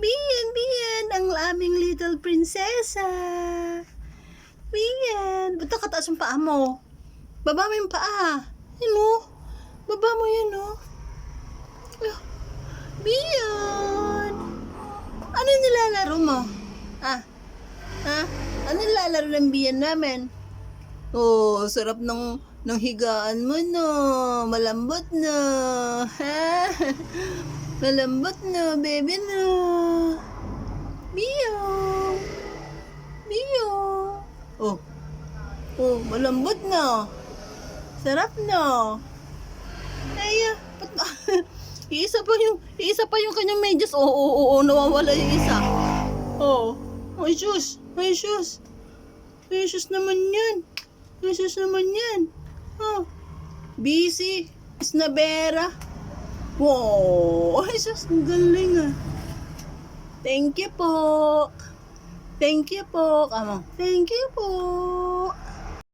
Bian, ang aming little prinsesa. Bian, ba't nakataas yung paa mo? Baba mo yung paa. Yan o. Baba mo yan o. Bian. Ano yung nilalaro mo? Ha? Ano yung nilalaro ng Bian namin? Oh, sarap ng higaan mo no. Malambot no. Ha? Malambot no, baby no. Bian. Bian. Oh. Oh, malambot no. Sarap no. Ay, iisa pa yung kanyang medyas. Oo, nawawala yung isa. Oh, ay sus. Ay sus naman yan. Ay sus naman yan. Oh, busy. Snabera. Wow, ay sus, ang galing ah. Thank you po. Thank you po. Thank you po.